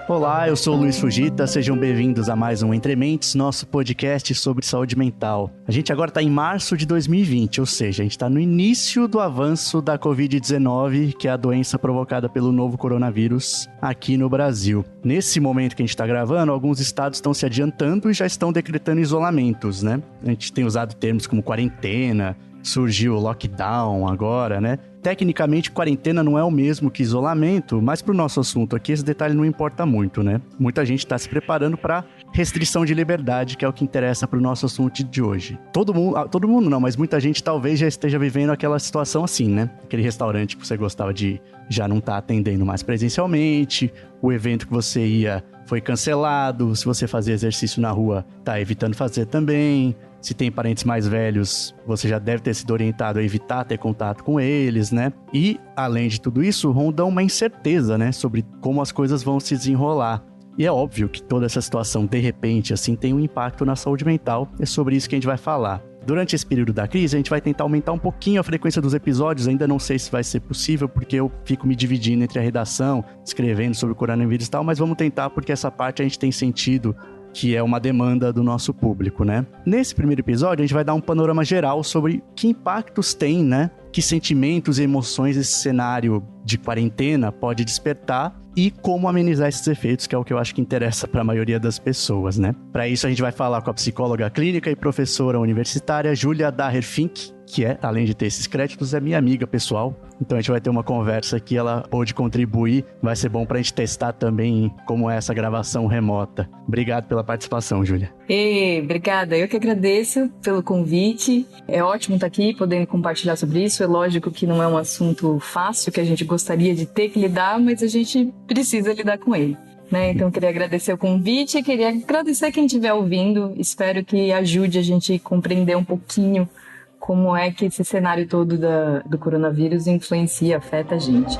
Olá, eu sou o Luiz Fujita, sejam bem-vindos a mais um Entre Mentes, nosso podcast sobre saúde mental. A gente agora está em março de 2020, ou seja, a gente está no início do avanço da Covid-19, que é a doença provocada pelo novo coronavírus aqui no Brasil. Nesse momento que a gente está gravando, alguns estados estão se adiantando e já estão decretando isolamentos, né? A gente tem usado termos como quarentena, surgiu o lockdown agora, né? Tecnicamente, quarentena não é o mesmo que isolamento, mas para o nosso assunto aqui, esse detalhe não importa muito, né? Muita gente está se preparando para restrição de liberdade, que é o que interessa para o nosso assunto de hoje. Todo mundo não, mas muita gente talvez já esteja vivendo aquela situação assim, né? Aquele restaurante que você gostava de já não tá atendendo mais presencialmente, o evento que você ia foi cancelado, se você fazia exercício na rua, tá evitando fazer também. Se tem parentes mais velhos, você já deve ter sido orientado a evitar ter contato com eles, né? E, além de tudo isso, ronda uma incerteza, né? Sobre como as coisas vão se desenrolar. E é óbvio que toda essa situação, de repente, assim, tem um impacto na saúde mental. É sobre isso que a gente vai falar. Durante esse período da crise, a gente vai tentar aumentar um pouquinho a frequência dos episódios. Ainda não sei se vai ser possível, porque eu fico me dividindo entre a redação, escrevendo sobre o coronavírus e tal, mas vamos tentar, porque essa parte a gente tem sentido que é uma demanda do nosso público, né? Nesse primeiro episódio, a gente vai dar um panorama geral sobre que impactos tem, né? Que sentimentos e emoções esse cenário de quarentena pode despertar e como amenizar esses efeitos, que é o que eu acho que interessa para a maioria das pessoas, né? Para isso, a gente vai falar com a psicóloga clínica e professora universitária Júlia Daher Fink, que é, além de ter esses créditos, é minha amiga pessoal. Então a gente vai ter uma conversa que ela pode contribuir. Vai ser bom pra gente testar também como é essa gravação remota. Obrigado pela participação, Júlia. Obrigada. Eu que agradeço pelo convite. É ótimo estar aqui, podendo compartilhar sobre isso. É lógico que não é um assunto fácil, que a gente gostaria de ter que lidar, mas a gente precisa lidar com ele, né? Então, queria agradecer o convite, queria agradecer quem estiver ouvindo. Espero que ajude a gente a compreender um pouquinho como é que esse cenário todo do coronavírus influencia, afeta a gente.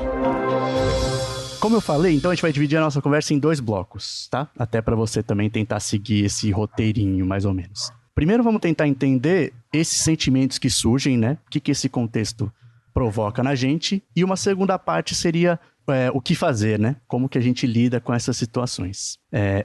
Como eu falei, então a gente vai dividir a nossa conversa em 2 blocos, tá? Até para você também tentar seguir esse roteirinho, mais ou menos. Primeiro vamos tentar entender esses sentimentos que surgem, né? O que esse contexto provoca na gente. E uma segunda parte seria o que fazer, né? Como que a gente lida com essas situações.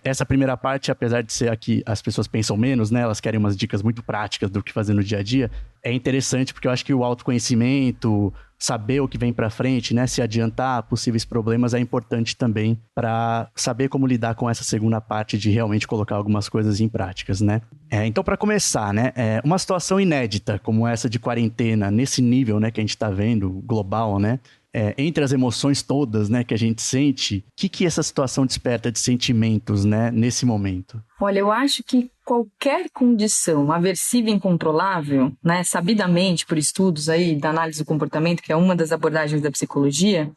Essa primeira parte, apesar de ser aqui, as pessoas pensam menos, né? Elas querem umas dicas muito práticas do que fazer no dia a dia. É interessante porque eu acho que o autoconhecimento, saber o que vem pra frente, né? Se adiantar a possíveis problemas é importante também para saber como lidar com essa segunda parte de realmente colocar algumas coisas em práticas, né? Então, para começar, né? Uma situação inédita como essa de quarentena, nesse nível, né? Que a gente tá vendo, global, né? Entre as emoções todas, né, que a gente sente, o que essa situação desperta de sentimentos, né, nesse momento? Olha, eu acho que qualquer condição aversiva e incontrolável, né, sabidamente por estudos aí da análise do comportamento, que é uma das abordagens da psicologia,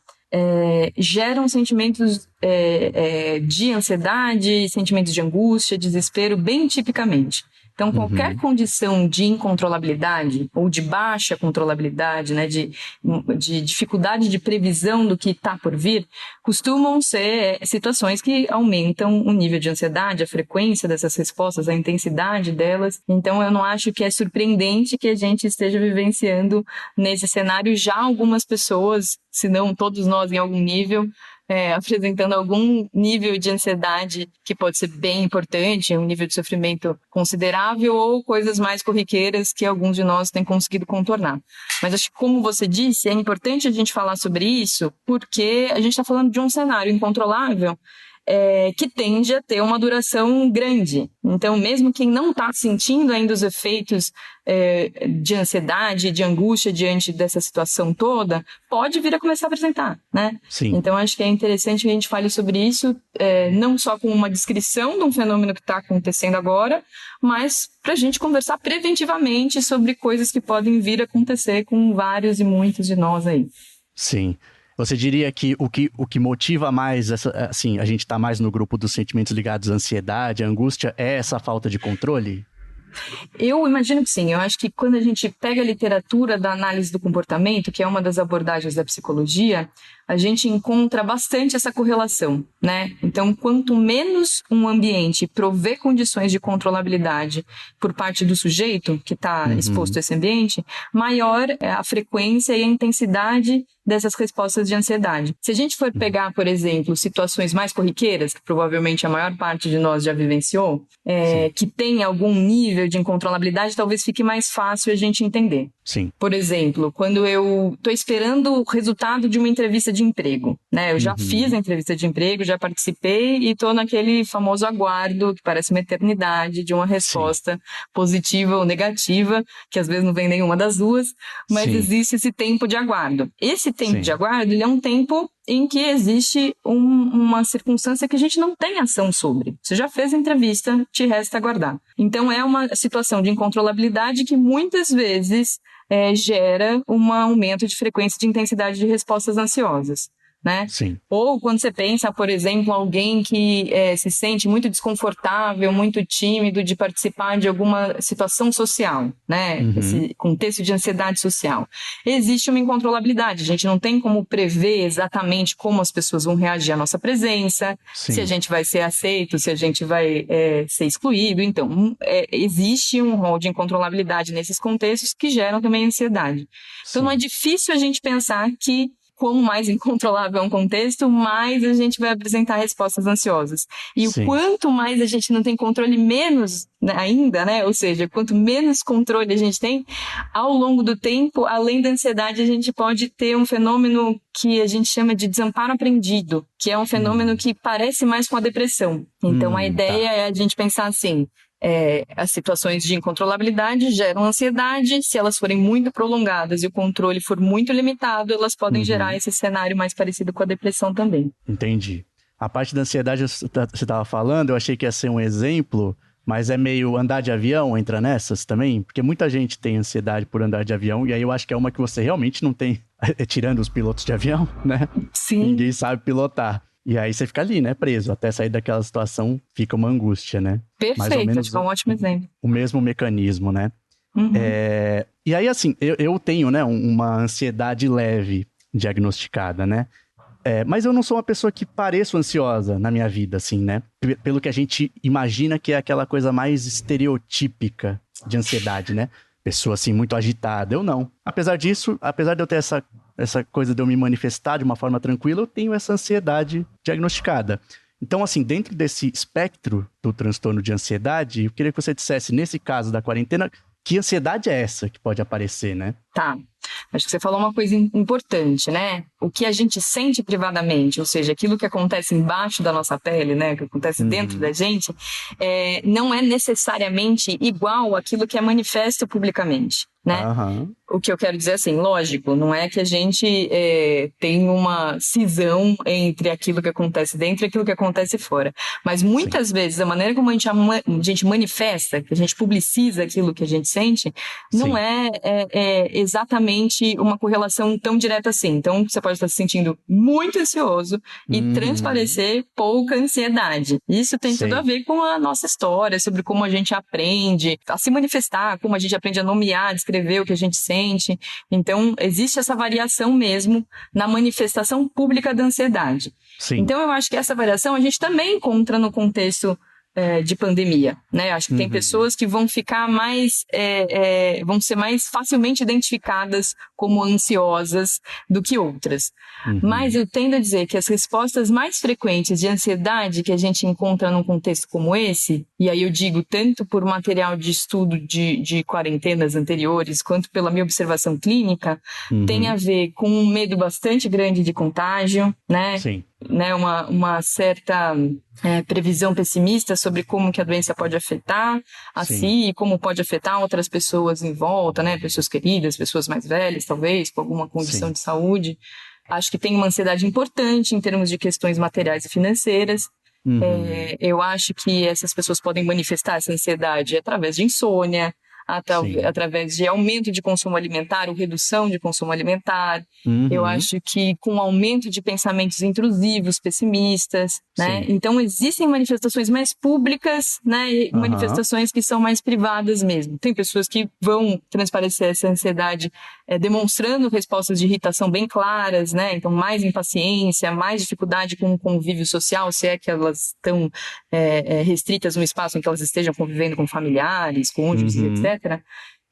geram sentimentos de ansiedade, sentimentos de angústia, desespero, bem tipicamente. Então, qualquer condição de incontrolabilidade ou de baixa controlabilidade, né, de dificuldade de previsão do que está por vir, costumam ser situações que aumentam o nível de ansiedade, a frequência dessas respostas, a intensidade delas. Então, eu não acho que é surpreendente que a gente esteja vivenciando nesse cenário já algumas pessoas, se não todos nós em algum nível, apresentando algum nível de ansiedade que pode ser bem importante, um nível de sofrimento considerável ou coisas mais corriqueiras que alguns de nós têm conseguido contornar. Mas acho que, como você disse, é importante a gente falar sobre isso porque a gente está falando de um cenário incontrolável que tende a ter uma duração grande. Então, mesmo quem não está sentindo ainda os efeitos de ansiedade, de angústia diante dessa situação toda, pode vir a começar a apresentar, né? Sim. Então, acho que é interessante que a gente fale sobre isso, não só com uma descrição de um fenômeno que está acontecendo agora, mas para a gente conversar preventivamente sobre coisas que podem vir a acontecer com vários e muitos de nós aí. Sim. Você diria que o que motiva mais, assim, a gente está mais no grupo dos sentimentos ligados à ansiedade, à angústia, é essa falta de controle? Eu imagino que sim. Eu acho que quando a gente pega a literatura da análise do comportamento, que é uma das abordagens da psicologia, a gente encontra bastante essa correlação, né? Então, quanto menos um ambiente provê condições de controlabilidade por parte do sujeito que está exposto a esse ambiente, maior é a frequência e a intensidade dessas respostas de ansiedade. Se a gente for pegar, por exemplo, situações mais corriqueiras, que provavelmente a maior parte de nós já vivenciou, que tem algum nível de incontrolabilidade, talvez fique mais fácil a gente entender. Sim. Por exemplo, quando eu estou esperando o resultado de uma entrevista de emprego, né? Eu já fiz a entrevista de emprego, já participei e estou naquele famoso aguardo, que parece uma eternidade, de uma resposta positiva ou negativa, que às vezes não vem nenhuma das duas, mas existe esse tempo de aguardo. Esse tempo de aguardo, ele é um tempo em que existe uma circunstância que a gente não tem ação sobre. Você já fez a entrevista, te resta aguardar. Então, é uma situação de incontrolabilidade que muitas vezes gera um aumento de frequência de intensidade de respostas ansiosas, né? Sim. Ou quando você pensa, por exemplo, alguém que se sente muito desconfortável, muito tímido de participar de alguma situação social, né? Esse contexto de ansiedade social. Existe uma incontrolabilidade, a gente não tem como prever exatamente como as pessoas vão reagir à nossa presença, se a gente vai ser aceito, se a gente vai ser excluído. Então, existe um rol de incontrolabilidade nesses contextos que geram também ansiedade. Então, não é difícil a gente pensar que quanto mais incontrolável é um contexto, mais a gente vai apresentar respostas ansiosas. E o quanto mais a gente não tem controle, menos ainda, né? Ou seja, quanto menos controle a gente tem, ao longo do tempo, além da ansiedade, a gente pode ter um fenômeno que a gente chama de desamparo aprendido, que é um fenômeno que parece mais com a depressão. Então, a ideia é a gente pensar assim, as situações de incontrolabilidade geram ansiedade, se elas forem muito prolongadas e o controle for muito limitado, elas podem gerar esse cenário mais parecido com a depressão também. Entendi. A parte da ansiedade você estava falando, eu achei que ia ser um exemplo, mas é meio andar de avião, entra nessas também? Porque muita gente tem ansiedade por andar de avião, e aí eu acho que é uma que você realmente não tem, tirando os pilotos de avião, né? Sim. Ninguém sabe pilotar. E aí você fica ali, né, preso. Até sair daquela situação, fica uma angústia, né? Perfeito, mais ou menos acho que é um ótimo exemplo. O mesmo mecanismo, né? E aí, assim, eu tenho, né, uma ansiedade leve diagnosticada, né? Mas eu não sou uma pessoa que pareço ansiosa na minha vida, assim, né? Pelo que a gente imagina que é aquela coisa mais estereotípica de ansiedade, né? Pessoa, assim, muito agitada. Eu não. Apesar disso, apesar de eu ter essa coisa de eu me manifestar de uma forma tranquila, eu tenho essa ansiedade diagnosticada. Então, assim, dentro desse espectro do transtorno de ansiedade, eu queria que você dissesse, nesse caso da quarentena, que ansiedade é essa que pode aparecer, né? Tá. Acho que você falou uma coisa importante, né? O que a gente sente privadamente, ou seja, aquilo que acontece embaixo da nossa pele, né? Que acontece dentro da gente, não é necessariamente igual àquilo que é manifesto publicamente, né? O que eu quero dizer assim, lógico, não é que a gente tem uma cisão entre aquilo que acontece dentro e aquilo que acontece fora. Mas muitas vezes a maneira como a gente manifesta, que a gente publiciza aquilo que a gente sente, não é exatamente uma correlação tão direta assim. Então, você pode estar se sentindo muito ansioso e transparecer pouca ansiedade. Isso tem tudo a ver com a nossa história, sobre como a gente aprende a se manifestar, como a gente aprende a nomear, descrever o que a gente sente. Então, existe essa variação mesmo na manifestação pública da ansiedade. Então, eu acho que essa variação a gente também encontra no contexto de pandemia, né? Acho que tem pessoas que vão ficar mais, vão ser mais facilmente identificadas como ansiosas do que outras. Mas eu tendo a dizer que as respostas mais frequentes de ansiedade que a gente encontra num contexto como esse, e aí eu digo tanto por material de estudo de quarentenas anteriores, quanto pela minha observação clínica, tem a ver com um medo bastante grande de contágio, né? Né, uma certa previsão pessimista sobre como que a doença pode afetar a si e como pode afetar outras pessoas em volta, né, pessoas queridas, pessoas mais velhas, talvez, com alguma condição de saúde. Acho que tem uma ansiedade importante em termos de questões materiais e financeiras. Eu acho que essas pessoas podem manifestar essa ansiedade através de insônia, através de aumento de consumo alimentar ou redução de consumo alimentar. Eu acho que com aumento de pensamentos intrusivos, pessimistas, né? Então, existem manifestações mais públicas, né? E manifestações que são mais privadas mesmo. Tem pessoas que vão transparecer essa ansiedade demonstrando respostas de irritação bem claras, né? Então, mais impaciência, mais dificuldade com o convívio social, se é que elas estão restritas no espaço em que elas estejam convivendo com familiares, cônjuges, etc.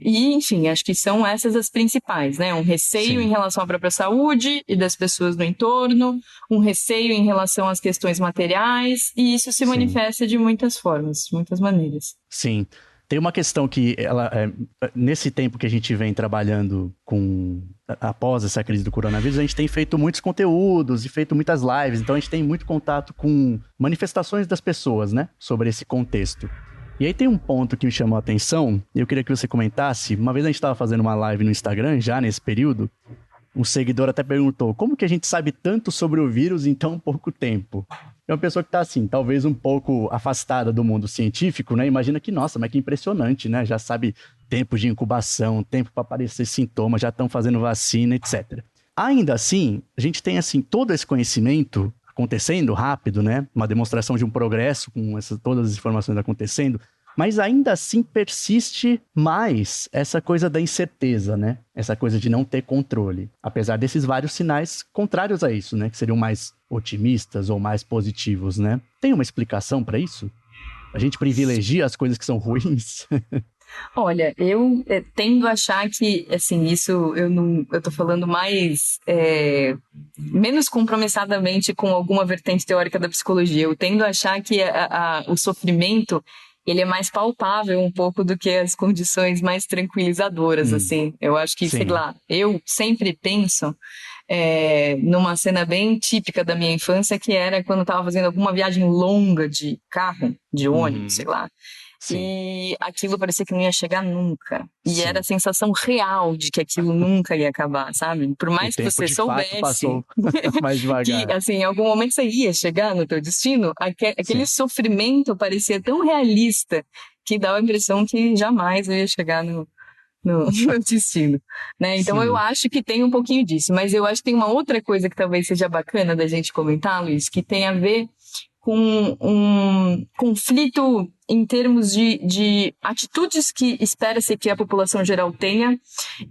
E, enfim, acho que são essas as principais, né? Um receio Sim. em relação à própria saúde e das pessoas no entorno, um receio em relação às questões materiais, e isso se manifesta de muitas formas, de muitas maneiras. Sim. Tem uma questão que nesse tempo que a gente vem trabalhando após essa crise do coronavírus, a gente tem feito muitos conteúdos e feito muitas lives, então a gente tem muito contato com manifestações das pessoas, né, sobre esse contexto. E aí tem um ponto que me chamou a atenção, e eu queria que você comentasse. Uma vez a gente estava fazendo uma live no Instagram, já nesse período, um seguidor até perguntou, como que a gente sabe tanto sobre o vírus em tão pouco tempo? É uma pessoa que está, assim, talvez um pouco afastada do mundo científico, né? Imagina que, nossa, mas que impressionante, né? Já sabe tempo de incubação, tempo para aparecer sintomas, já estão fazendo vacina, etc. Ainda assim, a gente tem, assim, todo esse conhecimento acontecendo rápido, né? Uma demonstração de um progresso com todas as informações acontecendo, mas ainda assim persiste mais essa coisa da incerteza, né? Essa coisa de não ter controle. Apesar desses vários sinais contrários a isso, né? Que seriam mais otimistas ou mais positivos, né? Tem uma explicação para isso? A gente privilegia as coisas que são ruins? Olha, eu tendo a achar que, assim, isso eu tô falando menos compromissadamente com alguma vertente teórica da psicologia. Eu tendo a achar que o sofrimento, ele é mais palpável um pouco do que as condições mais tranquilizadoras, assim. Eu acho que, sei lá, eu sempre penso numa cena bem típica da minha infância, que era quando eu estava fazendo alguma viagem longa de carro, de ônibus, sei lá. Sim. E aquilo parecia que não ia chegar nunca. E era a sensação real de que aquilo nunca ia acabar, sabe? Por mais que você soubesse passou mais devagar. que, assim, em algum momento você ia chegar no teu destino, aquele sofrimento parecia tão realista que dava a impressão que jamais eu ia chegar no destino, né? Então eu acho que tem um pouquinho disso, mas eu acho que tem uma outra coisa que talvez seja bacana da gente comentar, Luiz, que tem a ver com um conflito em termos de atitudes que espera-se que a população geral tenha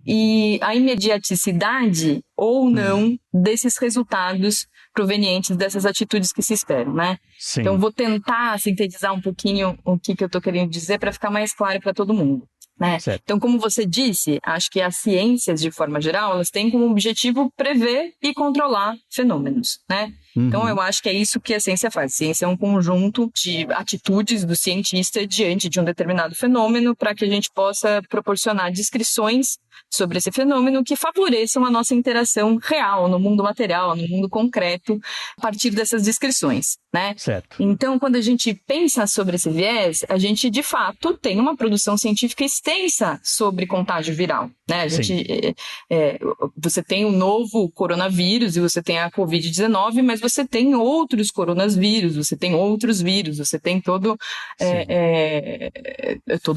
e a imediaticidade ou não desses resultados provenientes dessas atitudes que se esperam, né? Sim. Então vou tentar sintetizar um pouquinho o que eu estou querendo dizer para ficar mais claro para todo mundo. Né? Então, como você disse, acho que as ciências, de forma geral, elas têm como objetivo prever e controlar fenômenos, né? Então, eu acho que é isso que a ciência faz. A ciência é um conjunto de atitudes do cientista diante de um determinado fenômeno para que a gente possa proporcionar descrições sobre esse fenômeno que favoreçam a nossa interação real no mundo material, no mundo concreto, a partir dessas descrições, né? Certo. Então, quando a gente pensa sobre esse viés, a gente, de fato, tem uma produção científica extensa sobre contágio viral, né? Você tem o novo coronavírus e você tem a Covid-19, mas você tem outros coronavírus, você tem outros vírus, você tem toda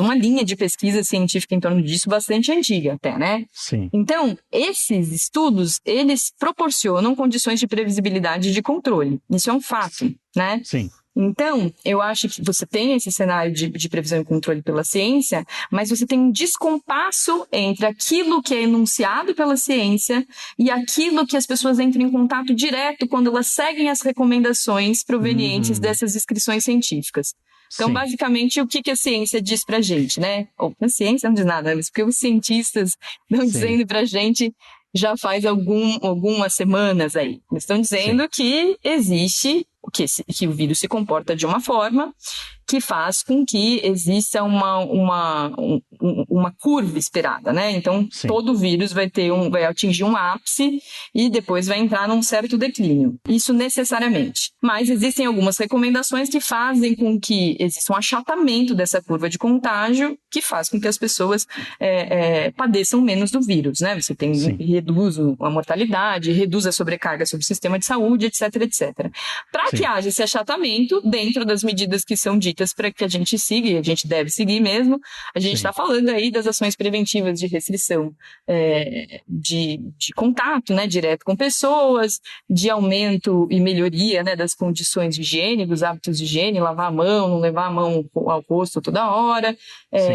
uma linha de pesquisa científica em torno disso bastante antiga até, né? Sim. Então, esses estudos, eles proporcionam condições de previsibilidade e de controle. Isso é um fato, né? Sim. Então, eu acho que você tem esse cenário de previsão e controle pela ciência, mas você tem um descompasso entre aquilo que é enunciado pela ciência e aquilo que as pessoas entram em contato direto quando elas seguem as recomendações provenientes dessas descrições científicas. Então, basicamente, o que a ciência diz pra gente, né? Ou a ciência não diz nada, mas porque os cientistas estão dizendo pra gente já faz algumas semanas aí. Eles estão dizendo que existe, que o vírus se comporta de uma forma que faz com que exista uma curva esperada, né? Então, todo vírus vai atingir um ápice e depois vai entrar num certo declínio. Isso necessariamente. Mas existem algumas recomendações que fazem com que exista um achatamento dessa curva de contágio que faz com que as pessoas padeçam menos do vírus, né? Você reduz a mortalidade, reduz a sobrecarga sobre o sistema de saúde, etc, etc. Para que haja esse achatamento dentro das medidas que são ditas para que a gente siga, e a gente deve seguir mesmo, a gente está falando aí das ações preventivas de restrição de contato, né, direto com pessoas, de aumento e melhoria, né, das condições de higiene, dos hábitos de higiene, lavar a mão, não levar a mão ao rosto toda hora,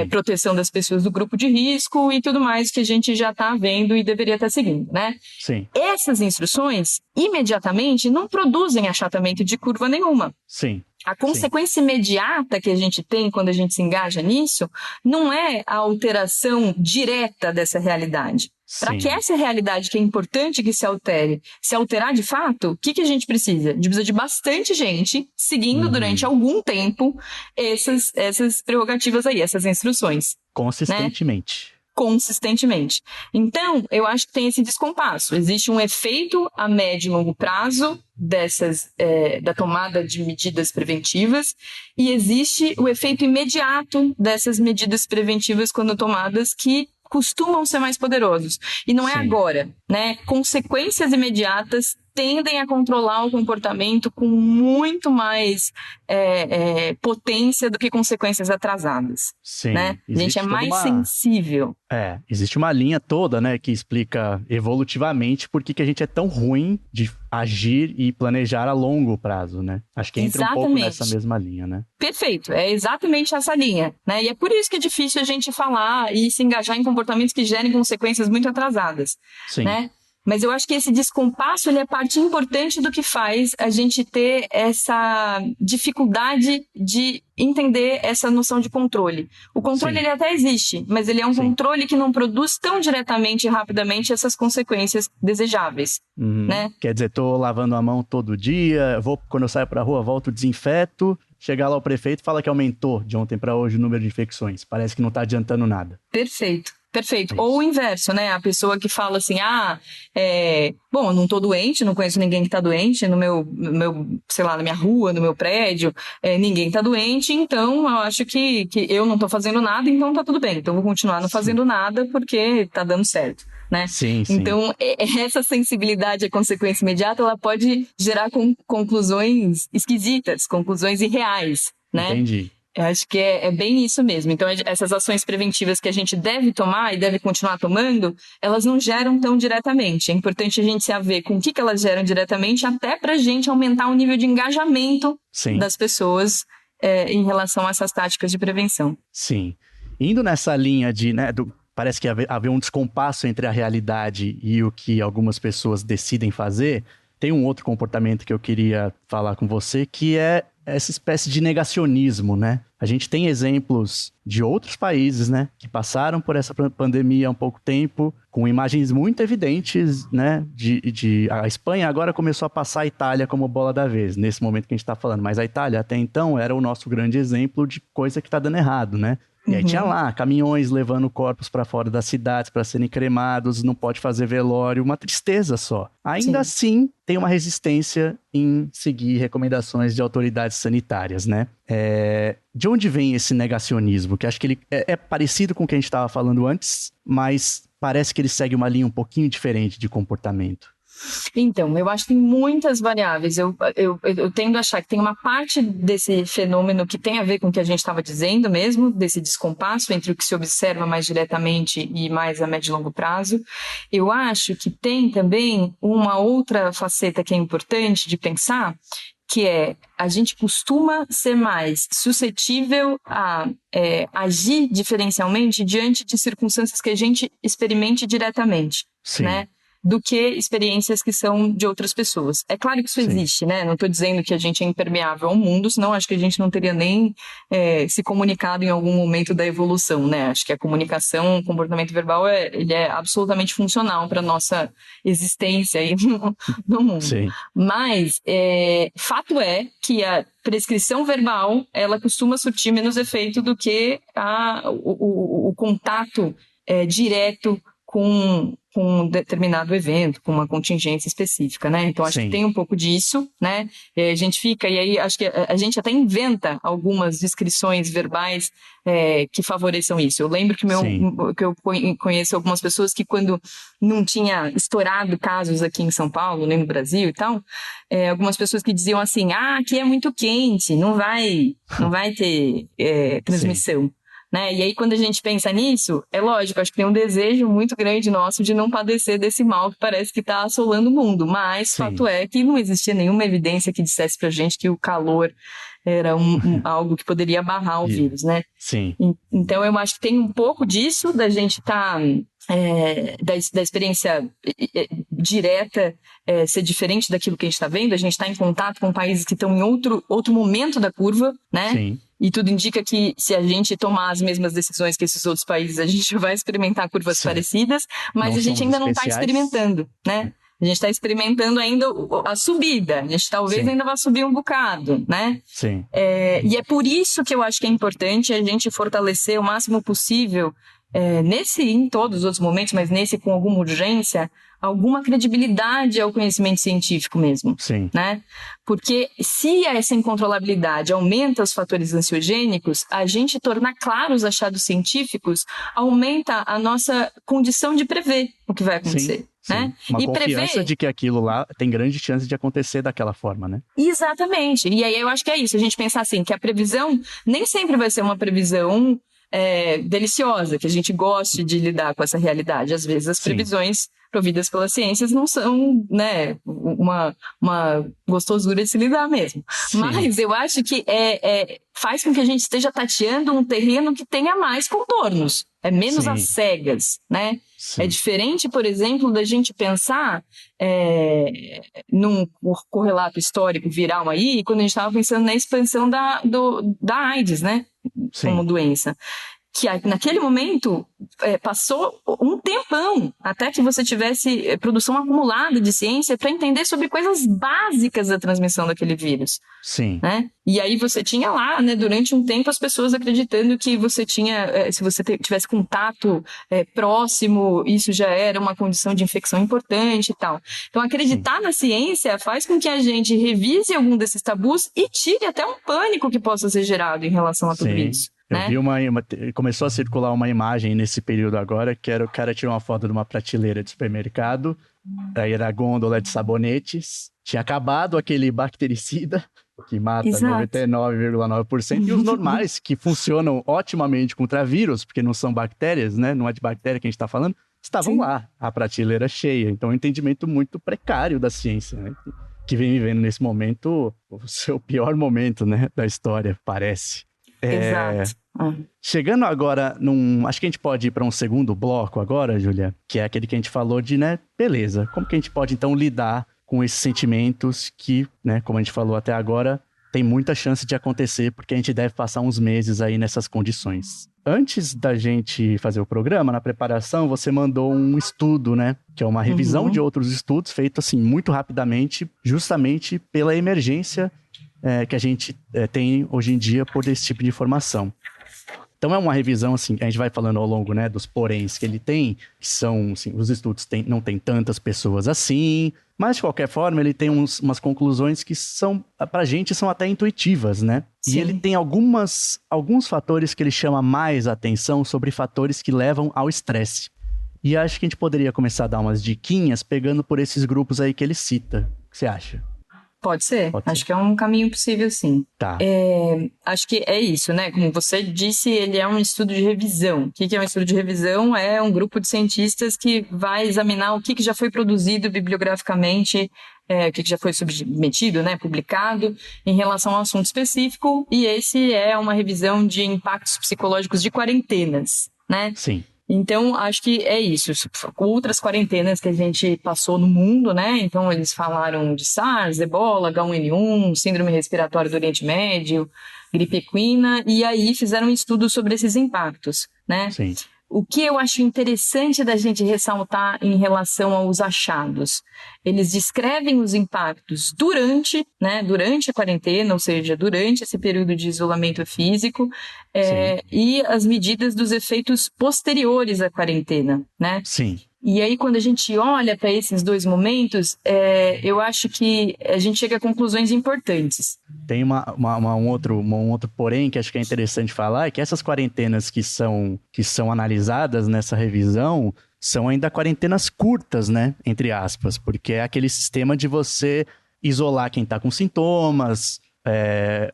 proteção das pessoas do grupo de risco e tudo mais que a gente já está vendo e deveria estar seguindo, né? Sim. Essas instruções, imediatamente, não produzem achatamento de curva nenhuma. Sim. A consequência imediata que a gente tem quando a gente se engaja nisso não é a alteração direta dessa realidade. Para que essa realidade, que é importante que se altere, se alterar de fato, o que a gente precisa? A gente precisa de bastante gente seguindo durante algum tempo essas prerrogativas aí, essas instruções. Consistentemente. Né? Consistentemente. Então, eu acho que tem esse descompasso. Existe um efeito a médio e longo prazo da tomada de medidas preventivas e existe o efeito imediato dessas medidas preventivas quando tomadas que costumam ser mais poderosos. E não é agora, né? Consequências imediatas tendem a controlar o comportamento com muito mais potência do que consequências atrasadas. Sim. Né? A gente é mais sensível. Existe uma linha toda, né, que explica evolutivamente por que a gente é tão ruim de agir e planejar a longo prazo, né? Acho que entra um pouco nessa mesma linha, né? Perfeito, é exatamente essa linha, né? E é por isso que é difícil a gente falar e se engajar em comportamentos que gerem consequências muito atrasadas, né? Mas eu acho que esse descompasso ele é parte importante do que faz a gente ter essa dificuldade de entender essa noção de controle. O controle ele até existe, mas ele é um controle que não produz tão diretamente e rapidamente essas consequências desejáveis. Né? Quer dizer, tô lavando a mão todo dia, quando eu saio pra rua, volto, desinfeto, chegar lá o prefeito fala que aumentou de ontem para hoje o número de infecções. Parece que não tá adiantando nada. Perfeito. Ou o inverso, né? A pessoa que fala assim, bom, eu não tô doente, não conheço ninguém que tá doente no meu, sei lá, na minha rua, no meu prédio, ninguém tá doente, então eu acho que eu não tô fazendo nada, então tá tudo bem. Então eu vou continuar não fazendo nada porque tá dando certo, né? Sim. Então, essa sensibilidade à consequência imediata, ela pode gerar conclusões esquisitas, conclusões irreais, né? Entendi. Eu acho que é bem isso mesmo. Então, essas ações preventivas que a gente deve tomar e deve continuar tomando, elas não geram tão diretamente. É importante a gente se haver com o que elas geram diretamente, até para a gente aumentar o nível de engajamento das pessoas em relação a essas táticas de prevenção. Sim. Indo nessa linha de, né, parece que haver um descompasso entre a realidade e o que algumas pessoas decidem fazer, tem um outro comportamento que eu queria falar com você, que é essa espécie de negacionismo, né? A gente tem exemplos de outros países, né, que passaram por essa pandemia há um pouco tempo, com imagens muito evidentes, né, a Espanha agora começou a passar a Itália como bola da vez, nesse momento que a gente está falando, mas a Itália até então era o nosso grande exemplo de coisa que está dando errado, né? E aí tinha lá caminhões levando corpos para fora das cidades para serem cremados, não pode fazer velório, uma tristeza só. Ainda assim, tem uma resistência em seguir recomendações de autoridades sanitárias, né? De onde vem esse negacionismo? Que acho que ele é parecido com o que a gente estava falando antes, mas parece que ele segue uma linha um pouquinho diferente de comportamento. Então, eu acho que tem muitas variáveis. Eu tendo a achar que tem uma parte desse fenômeno que tem a ver com o que a gente estava dizendo mesmo, desse descompasso entre o que se observa mais diretamente e mais a médio e longo prazo. Eu acho que tem também uma outra faceta que é importante de pensar, que a gente costuma ser mais suscetível a agir diferencialmente diante de circunstâncias que a gente experimente diretamente, né? Do que experiências que são de outras pessoas. É claro que isso existe, né? Não estou dizendo que a gente é impermeável ao mundo, senão acho que a gente não teria nem se comunicado em algum momento da evolução, né? Acho que a comunicação, o comportamento verbal, ele é absolutamente funcional para a nossa existência aí no mundo. Sim. Mas, fato é que a prescrição verbal, ela costuma surtir menos efeito do que o contato direto com um determinado evento, com uma contingência específica, né? Então, acho que tem um pouco disso, né? A gente fica, e aí acho que a gente até inventa algumas descrições verbais que favoreçam isso. Eu lembro que eu conheço algumas pessoas que quando não tinha estourado casos aqui em São Paulo, nem no Brasil e tal, algumas pessoas que diziam assim, aqui é muito quente, não vai ter transmissão. Né? E aí, quando a gente pensa nisso, é lógico, acho que tem um desejo muito grande nosso de não padecer desse mal que parece que está assolando o mundo, mas fato é que não existia nenhuma evidência que dissesse pra gente que o calor era algo que poderia barrar o vírus, né? Sim. Então, eu acho que tem um pouco disso, da gente estar da experiência direta ser diferente daquilo que a gente está vendo. A gente está em contato com países que estão em outro momento da curva, né? Sim. E tudo indica que se a gente tomar as mesmas decisões que esses outros países, a gente vai experimentar curvas parecidas, mas não a gente ainda não está experimentando, né? A gente está experimentando ainda a subida. A gente talvez ainda vá subir um bocado, né? Sim. E é por isso que eu acho que é importante a gente fortalecer o máximo possível, em todos os outros momentos, mas nesse com alguma urgência, alguma credibilidade ao conhecimento científico mesmo. Sim. Né? Porque se essa incontrolabilidade aumenta os fatores ansiogênicos, a gente tornar claros os achados científicos aumenta a nossa condição de prever o que vai acontecer. Sim. Né? Uma confiança de que aquilo lá tem grande chance de acontecer daquela forma, né? Exatamente. E aí eu acho que é isso. A gente pensar assim, que a previsão nem sempre vai ser uma previsão deliciosa, que a gente goste de lidar com essa realidade. Às vezes as previsões providas pelas ciências não são, né, uma gostosura de se lidar mesmo. Sim. Mas eu acho que faz com que a gente esteja tateando um terreno que tenha mais contornos, menos às cegas, né? Sim. É diferente, por exemplo, da gente pensar num correlato histórico viral aí, quando a gente estava pensando na expansão da AIDS, né? Sim. Como doença. Que naquele momento passou um tempão até que você tivesse produção acumulada de ciência para entender sobre coisas básicas da transmissão daquele vírus. Sim. Né? E aí você tinha lá, né, durante um tempo, as pessoas acreditando que você tinha, se você tivesse contato próximo, isso já era uma condição de infecção importante e tal. Então, acreditar na ciência faz com que a gente revise algum desses tabus e tire até um pânico que possa ser gerado em relação a tudo isso. Eu vi começou a circular uma imagem nesse período agora, que era o cara tirou uma foto de uma prateleira de supermercado, aí era a gôndola de sabonetes, tinha acabado aquele bactericida, que mata 99,9%, e os normais, que funcionam otimamente contra vírus, porque não são bactérias, né? Não é de bactéria que a gente está falando, estavam lá, a prateleira cheia. Então, é um entendimento muito precário da ciência, né? Que vem vivendo nesse momento o seu pior momento, né, da história, parece. Exato. Chegando agora acho que a gente pode ir para um segundo bloco agora, Júlia, que é aquele que a gente falou de, né, beleza, como que a gente pode então lidar com esses sentimentos que, né, como a gente falou até agora, tem muita chance de acontecer, porque a gente deve passar uns meses aí nessas condições. Antes da gente fazer o programa, na preparação, você mandou um estudo, né, que é uma revisão de outros estudos, feito assim muito rapidamente, justamente pela emergência que a gente tem hoje em dia por esse tipo de informação. Então é uma revisão, assim, a gente vai falando ao longo, né, dos poréns que ele tem, que são, assim, os estudos não tem tantas pessoas assim, mas de qualquer forma ele tem umas conclusões que são, pra gente, são até intuitivas, né? Sim. E ele tem alguns fatores que ele chama mais atenção sobre fatores que levam ao estresse. E acho que a gente poderia começar a dar umas diquinhas pegando por esses grupos aí que ele cita. O que você acha? Pode ser. Acho que é um caminho possível, sim. Tá. Acho que é isso, né? Como você disse, ele é um estudo de revisão. O que é um estudo de revisão? É um grupo de cientistas que vai examinar o que já foi produzido bibliograficamente, o que já foi submetido, né, publicado, em relação a um assunto específico. E esse é uma revisão de impactos psicológicos de quarentenas, né? Sim. Então, acho que é isso. Outras quarentenas que a gente passou no mundo, né? Então, eles falaram de SARS, Ebola, H1N1, síndrome respiratória do Oriente Médio, gripe equina, e aí fizeram um estudo sobre esses impactos, né? Sim. O que eu acho interessante da gente ressaltar em relação aos achados? Eles descrevem os impactos durante a quarentena, ou seja, durante esse período de isolamento físico, e as medidas dos efeitos posteriores à quarentena, né? Sim. E aí, quando a gente olha para esses dois momentos, eu acho que a gente chega a conclusões importantes. Tem um outro porém que acho que é interessante falar, é que essas quarentenas que são analisadas nessa revisão são ainda quarentenas curtas, né? Entre aspas, porque é aquele sistema de você isolar quem está com sintomas,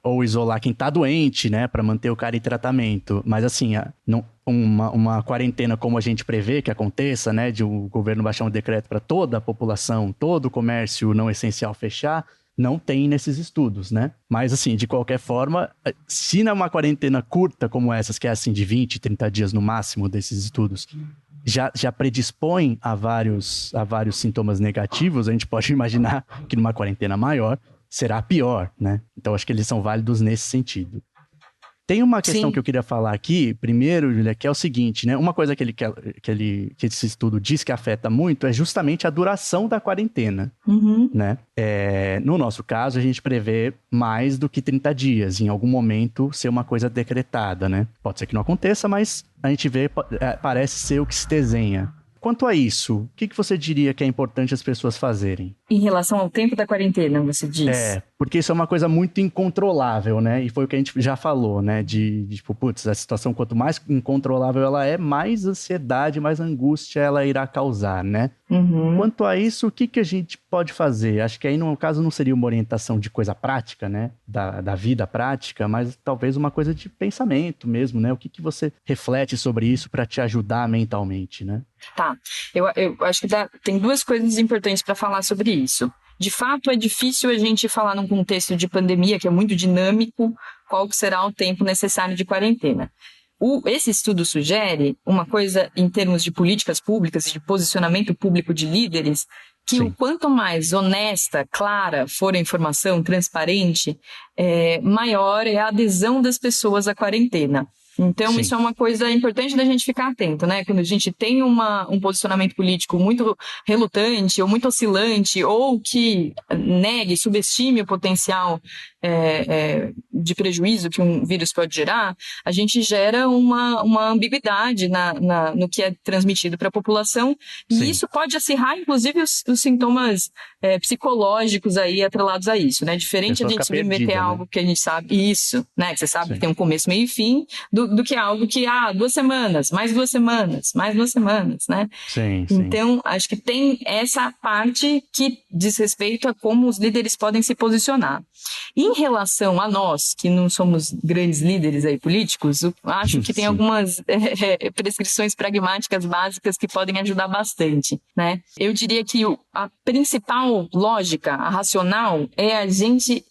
ou isolar quem está doente, né? Para manter o cara em tratamento. Mas assim, uma quarentena como a gente prevê que aconteça, né? De o governo baixar um decreto para toda a população, todo o comércio não essencial fechar, não tem nesses estudos, né? Mas assim, de qualquer forma, se numa quarentena curta como essas, que é assim de 20, 30 dias no máximo desses estudos, já predispõe a vários sintomas negativos, a gente pode imaginar que numa quarentena maior será pior, né? Então, acho que eles são válidos nesse sentido. Tem uma questão que eu queria falar aqui, primeiro, Júlia, que é o seguinte, né? Uma coisa que esse estudo diz que afeta muito é justamente a duração da quarentena, né? No nosso caso, a gente prevê mais do que 30 dias, em algum momento ser uma coisa decretada, né? Pode ser que não aconteça, mas a gente vê, parece ser o que se desenha. Quanto a isso, o que você diria que é importante as pessoas fazerem? Em relação ao tempo da quarentena, você diz? Porque isso é uma coisa muito incontrolável, né? E foi o que a gente já falou, né? De tipo, putz, a situação quanto mais incontrolável ela é, mais ansiedade, mais angústia ela irá causar, né? Quanto a isso, o que a gente pode fazer? Acho que aí, no caso, não seria uma orientação de coisa prática, né? Da vida prática, mas talvez uma coisa de pensamento mesmo, né? O que você reflete sobre isso para te ajudar mentalmente, né? Tá, eu acho que tem duas coisas importantes para falar sobre isso. De fato, é difícil a gente falar num contexto de pandemia, que é muito dinâmico, qual que será o tempo necessário de quarentena. Esse estudo sugere uma coisa em termos de políticas públicas, de posicionamento público de líderes, que o quanto mais honesta, clara for a informação, transparente, maior é a adesão das pessoas à quarentena. Então, isso é uma coisa importante da gente ficar atento, né? Quando a gente tem um posicionamento político muito relutante ou muito oscilante ou que negue, subestime o potencial de prejuízo que um vírus pode gerar, a gente gera uma ambiguidade no que é transmitido para a população e isso pode acirrar, inclusive, os sintomas psicológicos aí atrelados a isso, né? Diferente a gente submeter algo que a gente sabe, isso, né? Que você sabe que tem um começo, meio e fim, do que algo que, 2 semanas, mais 2 semanas, mais 2 semanas, né? Então, acho que tem essa parte que diz respeito a como os líderes podem se posicionar. Em relação a nós, que não somos grandes líderes aí políticos, eu acho que tem algumas prescrições pragmáticas básicas que podem ajudar bastante, né? Eu diria que a principal lógica, a racional, é a gente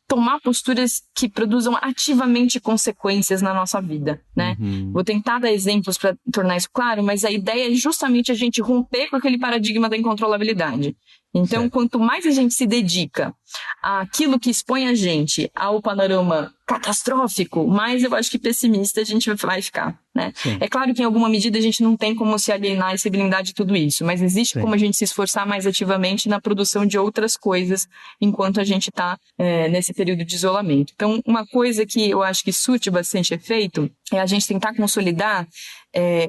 tomar posturas que produzam ativamente consequências na nossa vida, né? Vou tentar dar exemplos para tornar isso claro, mas a ideia é justamente a gente romper com aquele paradigma da incontrolabilidade. Então, quanto mais a gente se dedica àquilo que expõe a gente ao panorama catastrófico, mais eu acho que pessimista a gente vai ficar, né? É claro que em alguma medida a gente não tem como se alienar e se blindar de tudo isso, mas existe como a gente se esforçar mais ativamente na produção de outras coisas enquanto a gente está nesse período de isolamento. Então, uma coisa que eu acho que surte bastante efeito é a gente tentar consolidar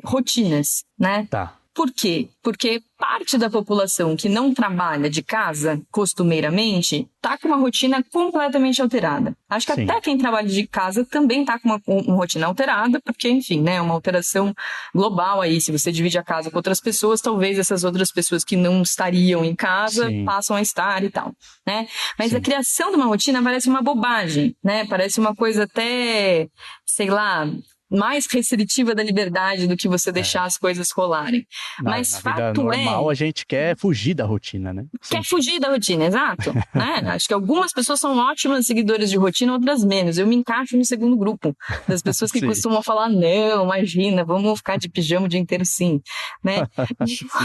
rotinas, né? Por quê? Porque parte da população que não trabalha de casa costumeiramente está com uma rotina completamente alterada. Acho que até quem trabalha de casa também está com uma rotina alterada, porque, enfim, né, é uma alteração global aí. Se você divide a casa com outras pessoas, talvez essas outras pessoas que não estariam em casa passam a estar e tal, né? Mas a criação de uma rotina parece uma bobagem, né? Parece uma coisa até, sei lá, mais restritiva da liberdade do que você deixar as coisas rolarem. Mas na vida normal, a gente quer fugir da rotina, né? Quer fugir da rotina, exato. Né? Acho que algumas pessoas são ótimas seguidoras de rotina, outras menos. Eu me encaixo no segundo grupo, das pessoas que costumam falar, não, imagina, vamos ficar de pijama o dia inteiro, sim. Né?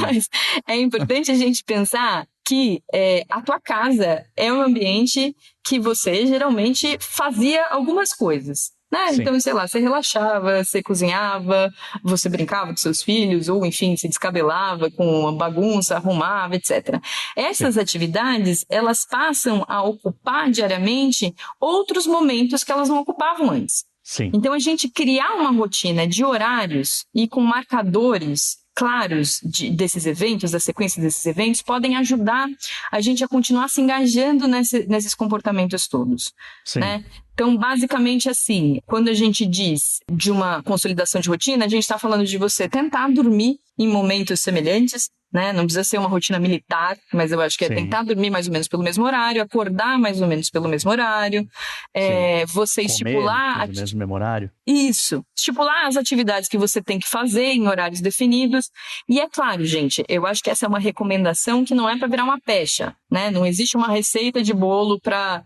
Mas é importante a gente pensar que a tua casa é um ambiente que você geralmente fazia algumas coisas. Né? Então, sei lá, você relaxava, você cozinhava, você brincava com seus filhos, ou enfim, se descabelava com uma bagunça, arrumava, etc. Essas atividades, elas passam a ocupar diariamente outros momentos que elas não ocupavam antes. Então, a gente criar uma rotina de horários e com marcadores claros desses eventos, da sequência desses eventos, podem ajudar a gente a continuar se engajando nesses comportamentos todos. Né? Então, basicamente assim, quando a gente diz de uma consolidação de rotina, a gente está falando de você tentar dormir em momentos semelhantes, né? Não precisa ser uma rotina militar, mas eu acho que é tentar dormir mais ou menos pelo mesmo horário, acordar mais ou menos pelo mesmo horário, você estipular... no mesmo horário. Isso, estipular as atividades que você tem que fazer em horários definidos. E é claro, gente, eu acho que essa é uma recomendação que não é para virar uma pecha, né? Não existe uma receita de bolo para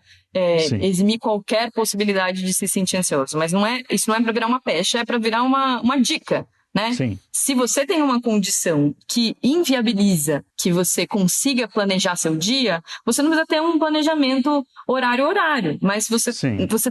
eximir qualquer possibilidade de se sentir ansioso. Mas isso não é para virar uma pecha, é para virar uma dica. né? Sim. Se você tem uma condição que inviabiliza que você consiga planejar seu dia, você não precisa ter um planejamento horário, mas você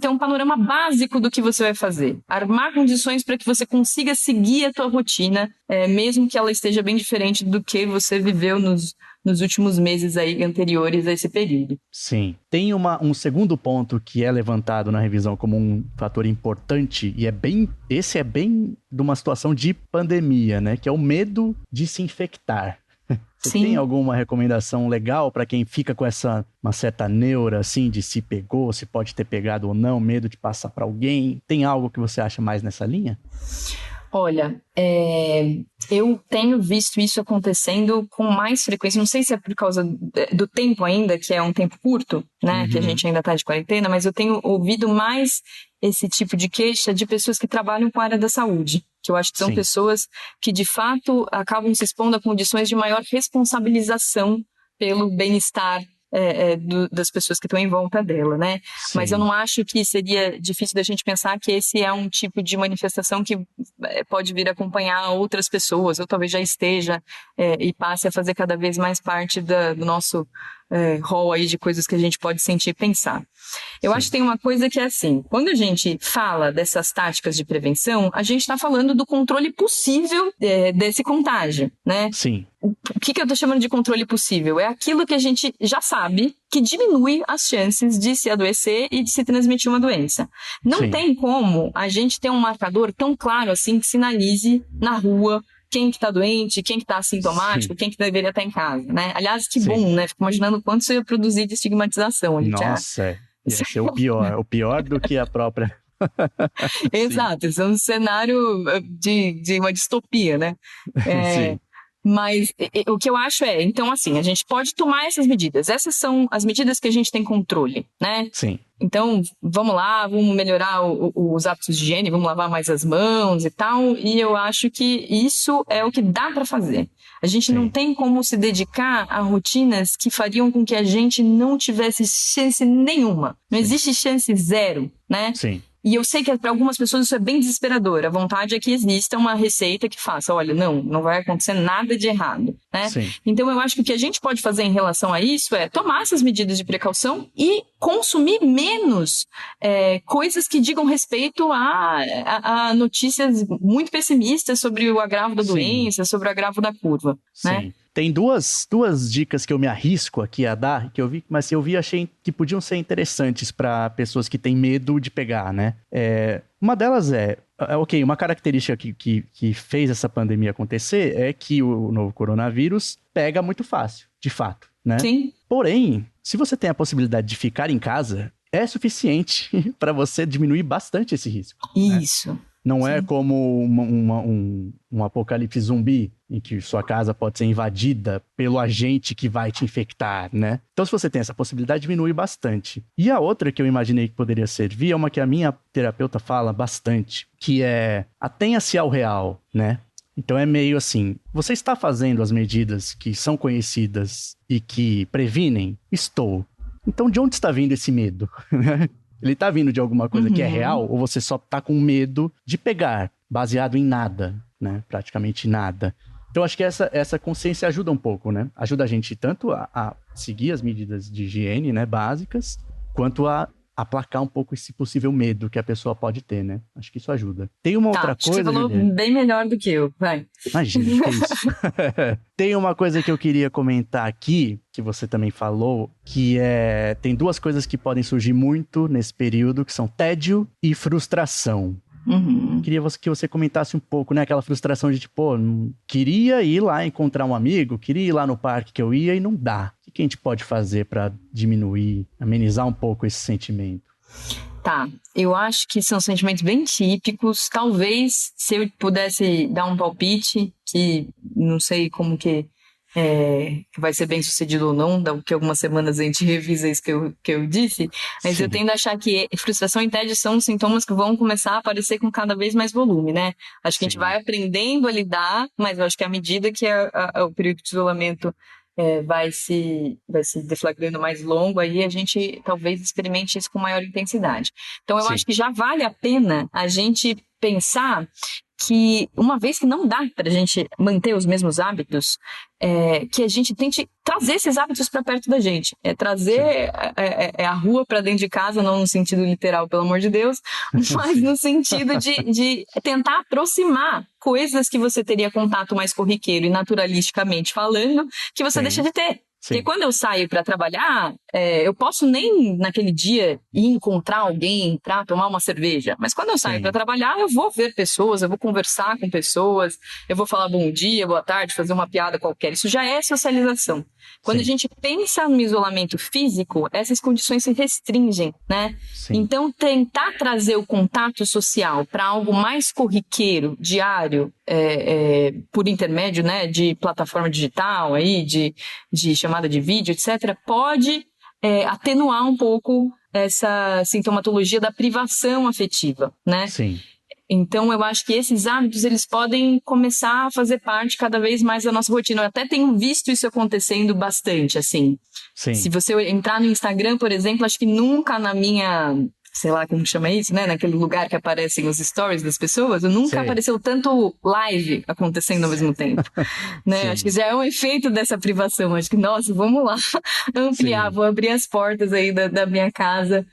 tem um panorama básico do que você vai fazer. Armar condições para que você consiga seguir a tua rotina, mesmo que ela esteja bem diferente do que você viveu nos últimos meses aí anteriores a esse período. Sim. Tem um segundo ponto que é levantado na revisão como um fator importante, e esse é bem de uma situação de pandemia, né? Que é o medo de se infectar. Você Sim. tem alguma recomendação legal para quem fica com uma certa neura, assim, de se pegou, se pode ter pegado ou não, medo de passar para alguém? Tem algo que você acha mais nessa linha? Olha, eu tenho visto isso acontecendo com mais frequência. Não sei se é por causa do tempo ainda, que é um tempo curto, né? Que a gente ainda está de quarentena, mas eu tenho ouvido mais esse tipo de queixa de pessoas que trabalham com a área da saúde. Que eu acho que são pessoas que, de fato, acabam se expondo a condições de maior responsabilização pelo bem-estar das pessoas que estão em volta dela, né? Sim. Mas eu não acho que seria difícil da gente pensar que esse é um tipo de manifestação que pode vir acompanhar outras pessoas, ou talvez já esteja e passe a fazer cada vez mais parte do nosso rol aí de coisas que a gente pode sentir e pensar. Eu acho que tem uma coisa que é assim, quando a gente fala dessas táticas de prevenção, a gente está falando do controle possível desse contágio, né? Sim. O que eu estou chamando de controle possível? É aquilo que a gente já sabe que diminui as chances de se adoecer e de se transmitir uma doença. Não tem como a gente ter um marcador tão claro assim que sinalize na rua quem que tá doente, quem que tá assintomático, quem que deveria estar em casa, né? Aliás, que bom, né? Fico imaginando quanto isso ia produzir de estigmatização. Nossa, ia ser o pior do que a própria... Exato, isso é um cenário de uma distopia, né? Sim. Mas o que eu acho então assim, a gente pode tomar essas medidas. Essas são as medidas que a gente tem controle, né? Sim. Então, vamos lá, vamos melhorar os hábitos de higiene, vamos lavar mais as mãos e tal. E eu acho que isso é o que dá para fazer. A gente não tem como se dedicar a rotinas que fariam com que a gente não tivesse chance nenhuma. Não existe chance zero, né? Sim. E eu sei que para algumas pessoas isso é bem desesperador. A vontade é que exista uma receita que faça, olha, não vai acontecer nada de errado, né? Sim. Então eu acho que o que a gente pode fazer em relação a isso é tomar essas medidas de precaução e consumir menos coisas que digam respeito a notícias muito pessimistas sobre o agravo da doença, sobre o agravo da curva, né? Tem duas dicas que eu me arrisco aqui a dar, que eu vi, mas eu achei que podiam ser interessantes para pessoas que têm medo de pegar, né? Uma delas uma característica que fez essa pandemia acontecer é que o novo coronavírus pega muito fácil, de fato, né? Sim. Porém, se você tem a possibilidade de ficar em casa, é suficiente para você diminuir bastante esse risco. Isso. Né? Não é como um apocalipse zumbi, em que sua casa pode ser invadida pelo agente que vai te infectar, né? Então, se você tem essa possibilidade, diminui bastante. E a outra que eu imaginei que poderia servir é uma que a minha terapeuta fala bastante, que é atenha-se ao real, né? Então é meio assim, você está fazendo as medidas que são conhecidas e que previnem? Estou. Então, de onde está vindo esse medo? Ele tá vindo de alguma coisa que é real, ou você só tá com medo de pegar, baseado em nada, né? Praticamente nada. Então, acho que essa consciência ajuda um pouco, né? Ajuda a gente tanto a seguir as medidas de higiene, né, básicas, quanto a aplacar um pouco esse possível medo que a pessoa pode ter, né? Acho que isso ajuda. Tem uma outra coisa... Você falou bem melhor do que eu, vai. Imagina, que isso. Tem uma coisa que eu queria comentar aqui, que você também falou, que tem duas coisas que podem surgir muito nesse período, que são tédio e frustração. Queria que você comentasse um pouco, né? Aquela frustração de tipo, queria ir lá encontrar um amigo, queria ir lá no parque que eu ia e não dá. O que a gente pode fazer para diminuir, amenizar um pouco esse sentimento? Tá, eu acho que são sentimentos bem típicos. Talvez, se eu pudesse dar um palpite, que não sei como que vai ser bem sucedido ou não, daqui a algumas semanas a gente revisa isso que eu disse, mas eu tendo a achar que frustração e tédio são sintomas que vão começar a aparecer com cada vez mais volume, né? Acho que a gente vai aprendendo a lidar, mas eu acho que à medida que o período de isolamento vai se deflagrando mais longo, aí a gente talvez experimente isso com maior intensidade. Então eu acho que já vale a pena a gente pensar que uma vez que não dá para a gente manter os mesmos hábitos, que a gente tente trazer esses hábitos para perto da gente. Trazer a rua para dentro de casa, não no sentido literal, pelo amor de Deus, mas no sentido de tentar aproximar coisas que você teria contato mais corriqueiro e naturalisticamente falando, que você deixa de ter. Porque quando eu saio para trabalhar, eu posso nem naquele dia ir encontrar alguém para tomar uma cerveja. Mas quando eu saio para trabalhar, eu vou ver pessoas, eu vou conversar com pessoas, eu vou falar bom dia, boa tarde, fazer uma piada qualquer. Isso já é socialização. Quando a gente pensa no isolamento físico, essas condições se restringem, né? Então, tentar trazer o contato social para algo mais corriqueiro, diário, por intermédio, né, de plataforma digital, aí, de chamada de vídeo, etc., pode atenuar um pouco essa sintomatologia da privação afetiva, né? Sim. Então, eu acho que esses hábitos, eles podem começar a fazer parte cada vez mais da nossa rotina. Eu até tenho visto isso acontecendo bastante, assim. Sim. Se você entrar no Instagram, por exemplo, acho que nunca na minha... sei lá como chama isso, né? Naquele lugar que aparecem os stories das pessoas, nunca apareceu tanto live acontecendo ao mesmo tempo, né? Acho que já é um efeito dessa privação. Acho que, nossa, vamos lá ampliar, vou abrir as portas aí da minha casa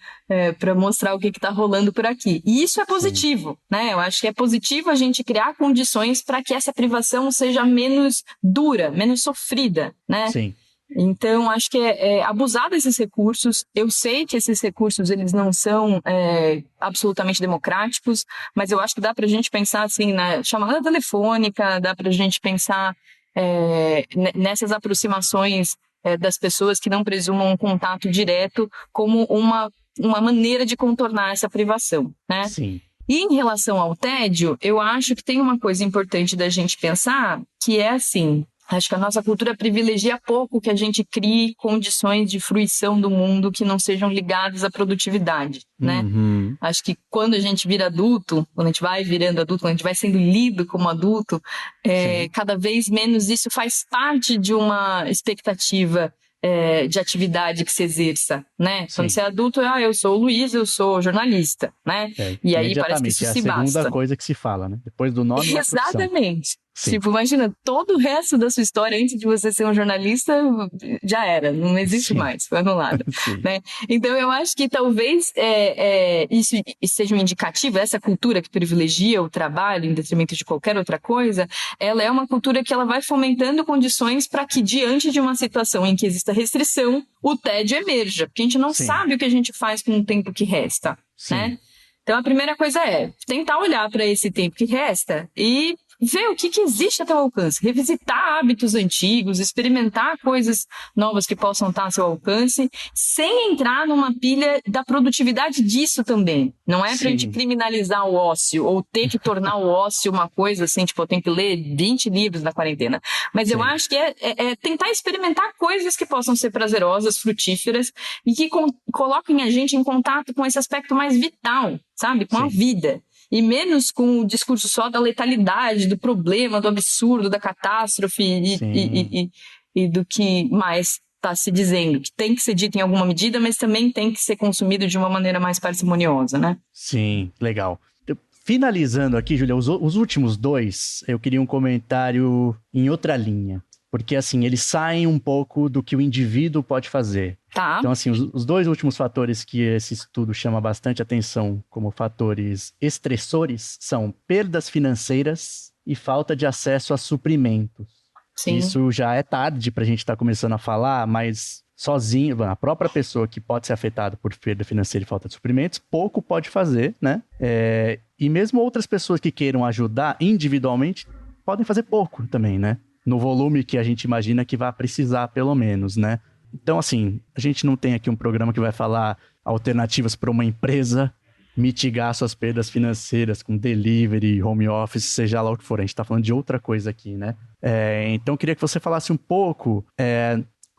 para mostrar o que está rolando por aqui. E isso é positivo, né? Eu acho que é positivo a gente criar condições para que essa privação seja menos dura, menos sofrida, né? Sim. Então, acho que abusar desses recursos. Eu sei que esses recursos, eles não são absolutamente democráticos, mas eu acho que dá para a gente pensar assim, na chamada telefônica, dá para a gente pensar nessas aproximações das pessoas que não presumam um contato direto como uma maneira de contornar essa privação, né? Sim. E em relação ao tédio, eu acho que tem uma coisa importante da gente pensar, que é assim... Acho que a nossa cultura privilegia pouco que a gente crie condições de fruição do mundo que não sejam ligadas à produtividade, né? Acho que quando a gente vira adulto, quando a gente vai virando adulto, quando a gente vai sendo lido como adulto, cada vez menos isso faz parte de uma expectativa de atividade que se exerça, né? Quando você é adulto, eu sou o Luiz, eu sou jornalista, né? E aí parece que isso se basta. É a segunda coisa que se fala, né? Depois do nome, exatamente. Tipo, imagina, todo o resto da sua história antes de você ser um jornalista já era, não existe mais, foi anulado, né? Então eu acho que talvez isso seja um indicativo, essa cultura que privilegia o trabalho em detrimento de qualquer outra coisa, ela é uma cultura que ela vai fomentando condições para que diante de uma situação em que exista restrição, o tédio emerja, porque a gente não sabe o que a gente faz com o tempo que resta, né? Então a primeira coisa é tentar olhar para esse tempo que resta e ver o que existe a teu alcance, revisitar hábitos antigos, experimentar coisas novas que possam estar a seu alcance, sem entrar numa pilha da produtividade disso também. Não é pra gente criminalizar o ócio, ou ter que tornar o ócio uma coisa assim, tipo, eu tenho que ler 20 livros na quarentena. Mas eu acho que é tentar experimentar coisas que possam ser prazerosas, frutíferas, e que coloquem a gente em contato com esse aspecto mais vital, sabe? Com a vida. E menos com o discurso só da letalidade, do problema, do absurdo, da catástrofe e do que mais está se dizendo. Que tem que ser dito em alguma medida, mas também tem que ser consumido de uma maneira mais parcimoniosa, né? Sim, legal. Finalizando aqui, Júlia, os últimos dois, eu queria um comentário em outra linha. Porque, assim, eles saem um pouco do que o indivíduo pode fazer. Tá. Então, assim, os dois últimos fatores que esse estudo chama bastante atenção como fatores estressores são perdas financeiras e falta de acesso a suprimentos. Sim. Isso já é tarde para a gente estar começando a falar, mas sozinho, a própria pessoa que pode ser afetada por perda financeira e falta de suprimentos, pouco pode fazer, né? E mesmo outras pessoas que queiram ajudar individualmente, podem fazer pouco também, né? No volume que a gente imagina que vai precisar, pelo menos, né? Então, assim, a gente não tem aqui um programa que vai falar alternativas para uma empresa mitigar suas perdas financeiras com delivery, home office, seja lá o que for. A gente está falando de outra coisa aqui, né? Então, eu queria que você falasse um pouco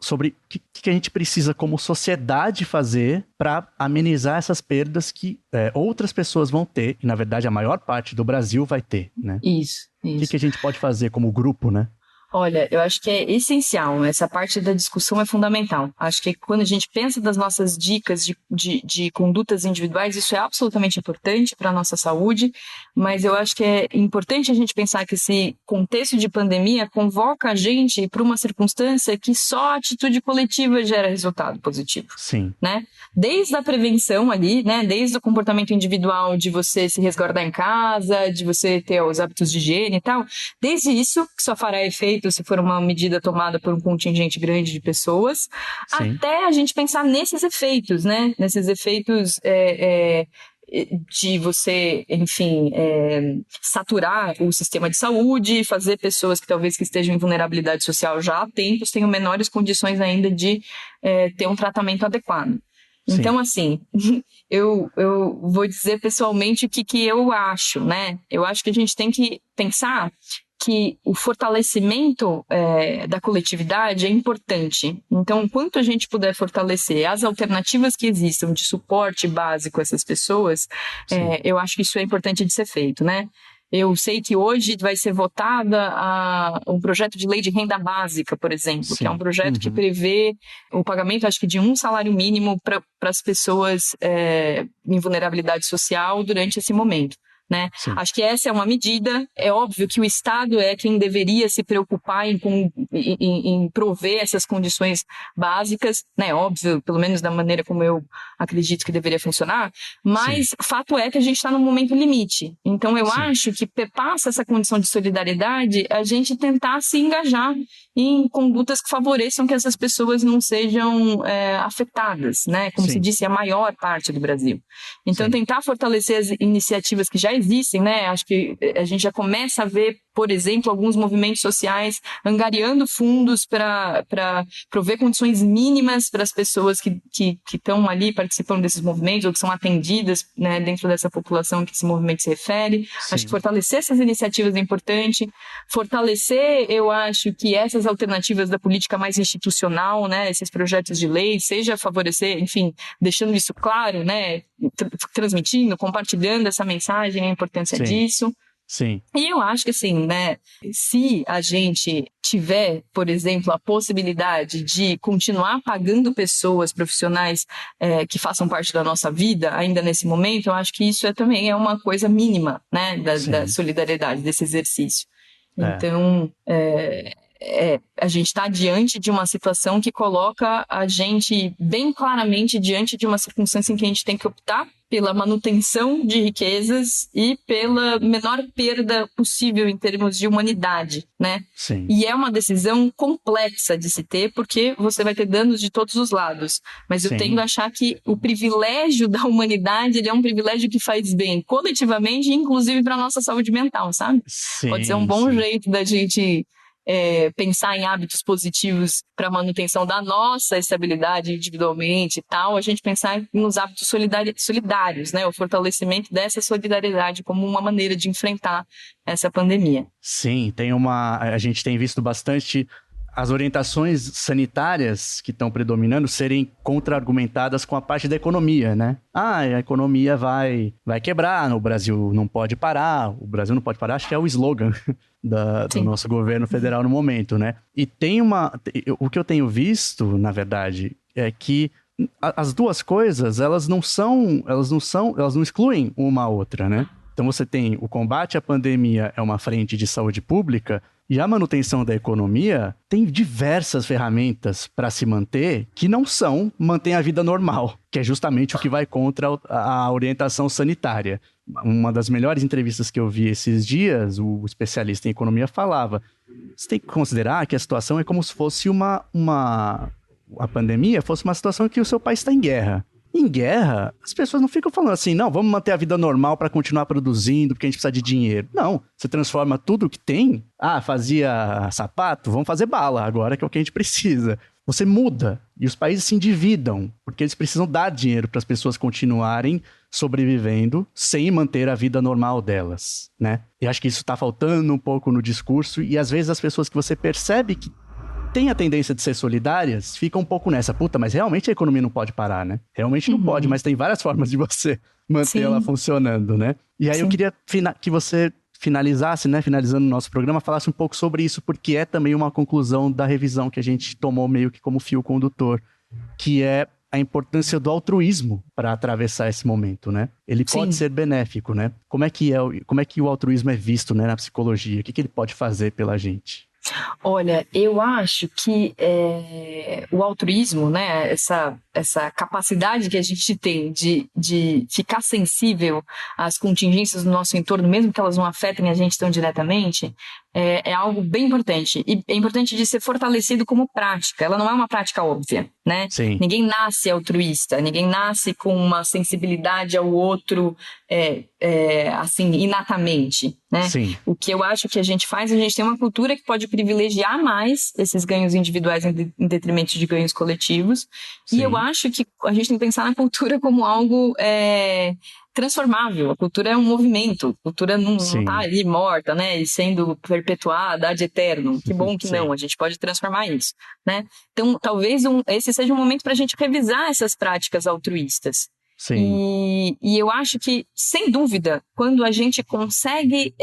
sobre o que a gente precisa como sociedade fazer para amenizar essas perdas que outras pessoas vão ter, e na verdade a maior parte do Brasil vai ter, né? Isso. O que a gente pode fazer como grupo, né? Olha, eu acho que é essencial, essa parte da discussão é fundamental. Acho que quando a gente pensa das nossas dicas de condutas individuais, isso é absolutamente importante para a nossa saúde, mas eu acho que é importante a gente pensar que esse contexto de pandemia convoca a gente para uma circunstância que só a atitude coletiva gera resultado positivo. Sim. Né? Desde a prevenção ali, né? Desde o comportamento individual de você se resguardar em casa, de você ter os hábitos de higiene e tal, desde isso, que só fará efeito se for uma medida tomada por um contingente grande de pessoas, Sim. até a gente pensar nesses efeitos, né? Nesses efeitos de você, enfim, saturar o sistema de saúde, fazer pessoas que talvez que estejam em vulnerabilidade social já há tempos tenham menores condições ainda de ter um tratamento adequado. Sim. Então, assim, eu vou dizer pessoalmente o que eu acho, né? Eu acho que a gente tem que pensar que o fortalecimento da coletividade é importante. Então, quanto a gente puder fortalecer as alternativas que existam de suporte básico a essas pessoas, eu acho que isso é importante de ser feito, né? Eu sei que hoje vai ser votada um projeto de lei de renda básica, por exemplo, Sim. que é um projeto que prevê o pagamento, acho que de um salário mínimo para as pessoas em vulnerabilidade social durante esse momento. Né? Acho que essa é uma medida, é óbvio que o Estado é quem deveria se preocupar em prover essas condições básicas, né? Óbvio, pelo menos da maneira como eu acredito que deveria funcionar, mas fato é que a gente está num momento limite. Então eu acho que passa essa condição de solidariedade a gente tentar se engajar em condutas que favoreçam que essas pessoas não sejam afetadas, né? Como se disse, a maior parte do Brasil. Então tentar fortalecer as iniciativas que já existem, né? Acho que a gente já começa a ver, por exemplo, alguns movimentos sociais angariando fundos para prover condições mínimas para as pessoas que estão ali participando desses movimentos ou que são atendidas, né, dentro dessa população que esse movimento se refere. Acho que fortalecer essas iniciativas é importante. Fortalecer, eu acho que essas alternativas da política mais institucional, né, esses projetos de lei, seja favorecer, enfim, deixando isso claro, né, transmitindo, compartilhando essa mensagem, a importância disso. Sim. E eu acho que, assim, né, se a gente tiver, por exemplo, a possibilidade de continuar pagando pessoas profissionais que façam parte da nossa vida, ainda nesse momento, eu acho que isso também é uma coisa mínima, né, da solidariedade, desse exercício. Então, a gente está diante de uma situação que coloca a gente bem claramente diante de uma circunstância em que a gente tem que optar pela manutenção de riquezas e pela menor perda possível em termos de humanidade, né? Sim. E é uma decisão complexa de se ter, porque você vai ter danos de todos os lados. Mas eu tendo a achar que o privilégio da humanidade ele é um privilégio que faz bem coletivamente, inclusive para a nossa saúde mental, sabe? Pode ser um bom jeito da gente pensar em hábitos positivos para a manutenção da nossa estabilidade individualmente e tal, a gente pensar nos hábitos solidários, né? O fortalecimento dessa solidariedade como uma maneira de enfrentar essa pandemia. Sim, a gente tem visto bastante as orientações sanitárias que estão predominando serem contra-argumentadas com a parte da economia, né? A economia vai quebrar, o Brasil não pode parar, acho que é o slogan do nosso governo federal no momento, né? E o que eu tenho visto, na verdade, é que as duas coisas, elas não excluem uma a outra, né? Então você tem o combate à pandemia é uma frente de saúde pública e a manutenção da economia tem diversas ferramentas para se manter que não mantém a vida normal, que é justamente o que vai contra a orientação sanitária. Uma das melhores entrevistas que eu vi esses dias, o especialista em economia falava, você tem que considerar que a situação é como se fosse a pandemia fosse uma situação em que o seu país está em guerra. Em guerra, as pessoas não ficam falando assim, não, vamos manter a vida normal para continuar produzindo, porque a gente precisa de dinheiro. Não, você transforma tudo que tem. Fazia sapato, vamos fazer bala agora, que é o que a gente precisa. Você muda e os países se endividam, porque eles precisam dar dinheiro para as pessoas continuarem sobrevivendo sem manter a vida normal delas, né? E acho que isso está faltando um pouco no discurso e às vezes as pessoas que você percebe que tem a tendência de ser solidárias, fica um pouco nessa, mas realmente a economia não pode parar, né? Realmente não pode, mas tem várias formas de você manter ela funcionando, né? E aí eu queria que você finalizasse, né, finalizando o nosso programa, falasse um pouco sobre isso, porque é também uma conclusão da revisão que a gente tomou meio que como fio condutor, que é a importância do altruísmo para atravessar esse momento, né? Ele pode ser benéfico, né? Como é que o altruísmo é visto, né, na psicologia? O que ele pode fazer pela gente? Olha, eu acho que o altruísmo, né, essa capacidade que a gente tem de ficar sensível às contingências do nosso entorno, mesmo que elas não afetem a gente tão diretamente, é algo bem importante. E é importante de ser fortalecido como prática. Ela não é uma prática óbvia, né? Sim. Ninguém nasce altruísta, ninguém nasce com uma sensibilidade ao outro, assim, inatamente, né? Sim. O que eu acho que a gente faz, a gente tem uma cultura que pode privilegiar mais esses ganhos individuais em detrimento de ganhos coletivos. Sim. E eu acho que a gente tem que pensar na cultura como algo transformável. A cultura é um movimento. A cultura não está ali morta, né? E sendo perpetuada ad eternum. Que bom que não. A gente pode transformar isso, né? Então, talvez esse seja um momento para a gente revisar essas práticas altruístas. Sim. E eu acho que, sem dúvida, quando a gente consegue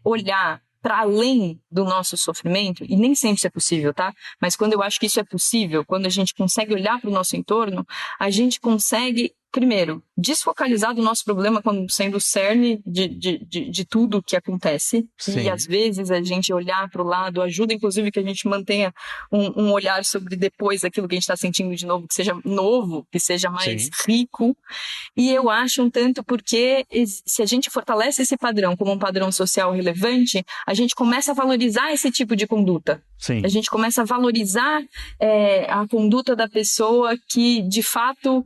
olhar para além do nosso sofrimento, e nem sempre isso é possível, tá? Mas quando eu acho que isso é possível, quando a gente consegue olhar para o nosso entorno, a gente consegue, primeiro, desfocalizar do nosso problema como sendo o cerne de tudo que acontece. Sim. E às vezes a gente olhar para o lado ajuda, inclusive, que a gente mantenha um olhar sobre depois aquilo que a gente está sentindo de novo, que seja novo, que seja mais rico. E eu acho um tanto porque se a gente fortalece esse padrão como um padrão social relevante, a gente começa a valorizar esse tipo de conduta. Sim. A gente começa a valorizar a conduta da pessoa que, de fato,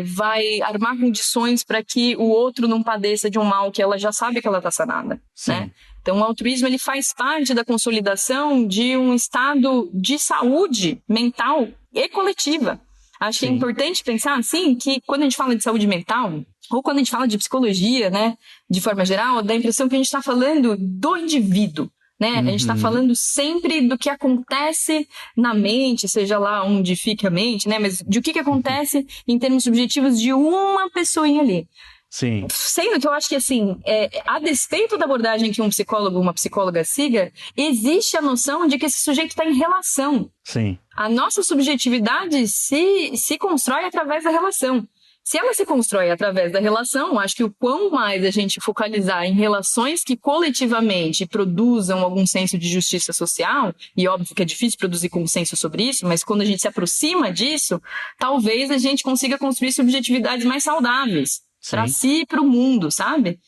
vai armar condições para que o outro não padeça de um mal que ela já sabe que ela está sanada, né? Então, o altruísmo ele faz parte da consolidação de um estado de saúde mental e coletiva. Acho que é importante pensar, assim, que quando a gente fala de saúde mental, ou quando a gente fala de psicologia, né, de forma geral, dá a impressão que a gente está falando do indivíduo, né? A gente está falando sempre do que acontece na mente, seja lá onde fique a mente, né? Mas de o que acontece em termos subjetivos de uma pessoinha ali. Sim. Sendo que eu acho que, assim, a despeito da abordagem que um psicólogo ou uma psicóloga siga, existe a noção de que esse sujeito está em relação. Sim. A nossa subjetividade se constrói através da relação. Se ela se constrói através da relação, acho que o quão mais a gente focalizar em relações que coletivamente produzam algum senso de justiça social, e óbvio que é difícil produzir consenso sobre isso, mas quando a gente se aproxima disso, talvez a gente consiga construir subjetividades mais saudáveis para si e para o mundo, sabe?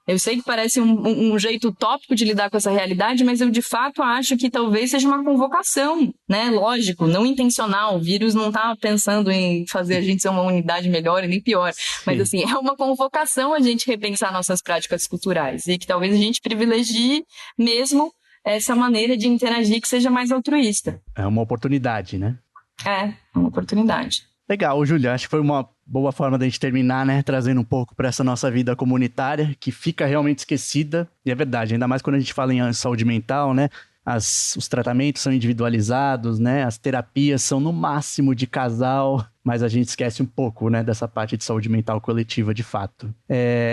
Eu sei que parece um jeito utópico de lidar com essa realidade, mas eu de fato acho que talvez seja uma convocação, né? Lógico, não intencional. O vírus não está pensando em fazer a gente ser uma unidade melhor e nem pior. Mas assim, é uma convocação a gente repensar nossas práticas culturais e que talvez a gente privilegie mesmo essa maneira de interagir que seja mais altruísta. É uma oportunidade, né? É uma oportunidade. Legal, Júlia. Acho que foi uma boa forma da gente terminar, né? Trazendo um pouco para essa nossa vida comunitária, que fica realmente esquecida. E é verdade, ainda mais quando a gente fala em saúde mental, né? Os tratamentos são individualizados, né? As terapias são no máximo de casal, mas a gente esquece um pouco, né? Dessa parte de saúde mental coletiva, de fato.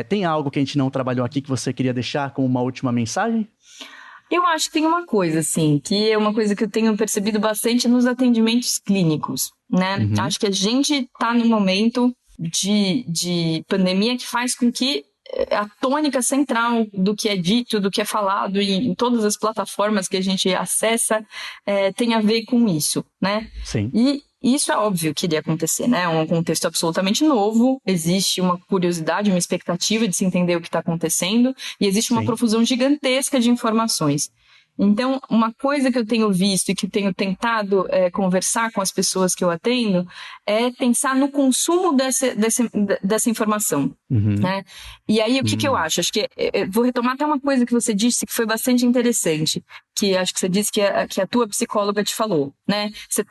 Tem algo que a gente não trabalhou aqui que você queria deixar como uma última mensagem? Eu acho que tem uma coisa, assim, que é uma coisa que eu tenho percebido bastante nos atendimentos clínicos, né? Acho que a gente está num momento de pandemia que faz com que a tônica central do que é dito, do que é falado em todas as plataformas que a gente acessa tem a ver com isso, né? Sim. E isso é óbvio que iria acontecer, né? É um contexto absolutamente novo, existe uma curiosidade, uma expectativa de se entender o que está acontecendo e existe uma profusão gigantesca de informações. Então, uma coisa que eu tenho visto e que eu tenho tentado conversar com as pessoas que eu atendo é pensar no consumo dessa informação. Né? E aí, o que eu acho? Acho que vou retomar até uma coisa que você disse que foi bastante interessante, que acho que você disse que a tua psicóloga te falou, né? Você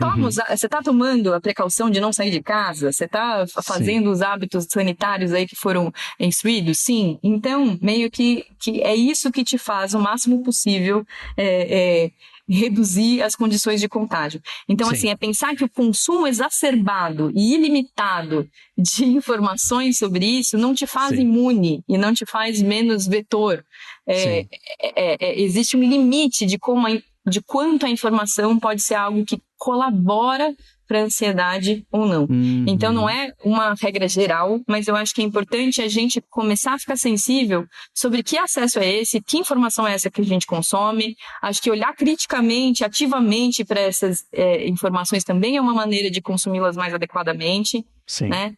está tomando a precaução de não sair de casa? Você está fazendo os hábitos sanitários aí que foram instruídos? Sim. Então, meio que é isso que te faz o máximo possível reduzir as condições de contágio. Então, Sim. assim, é pensar que o consumo exacerbado e ilimitado de informações sobre isso não te faz Sim. imune e não te faz menos vetor. Sim. Existe um limite de quanto a informação pode ser algo que colabora para a ansiedade ou não. Uhum. Então, não é uma regra geral, mas eu acho que é importante a gente começar a ficar sensível sobre que acesso é esse, que informação é essa que a gente consome. Acho que olhar criticamente, ativamente para essas informações também é uma maneira de consumi-las mais adequadamente, Sim. né?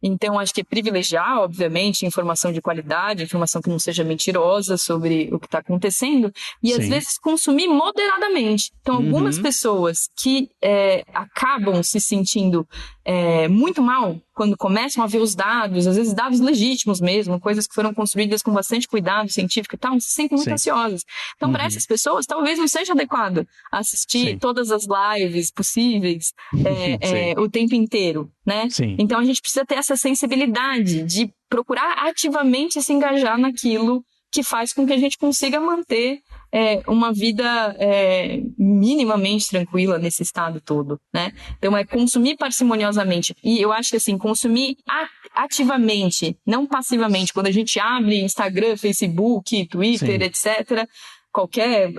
Então, acho que privilegiar, obviamente, informação de qualidade, informação que não seja mentirosa sobre o que está acontecendo, e às vezes consumir moderadamente. Então, algumas pessoas que acabam se sentindo muito mal quando começam a ver os dados, às vezes dados legítimos mesmo, coisas que foram construídas com bastante cuidado científico e tal, se sentem muito ansiosas. Então, para essas pessoas, talvez não seja adequado assistir todas as lives possíveis o tempo inteiro, né? Sim. Então, a gente precisa ter essa sensibilidade de procurar ativamente se engajar naquilo que faz com que a gente consiga manter uma vida minimamente tranquila nesse estado todo, né? Então, é consumir parcimoniosamente. E eu acho que, assim, consumir ativamente, não passivamente. Quando a gente abre Instagram, Facebook, Twitter, etc., qualquer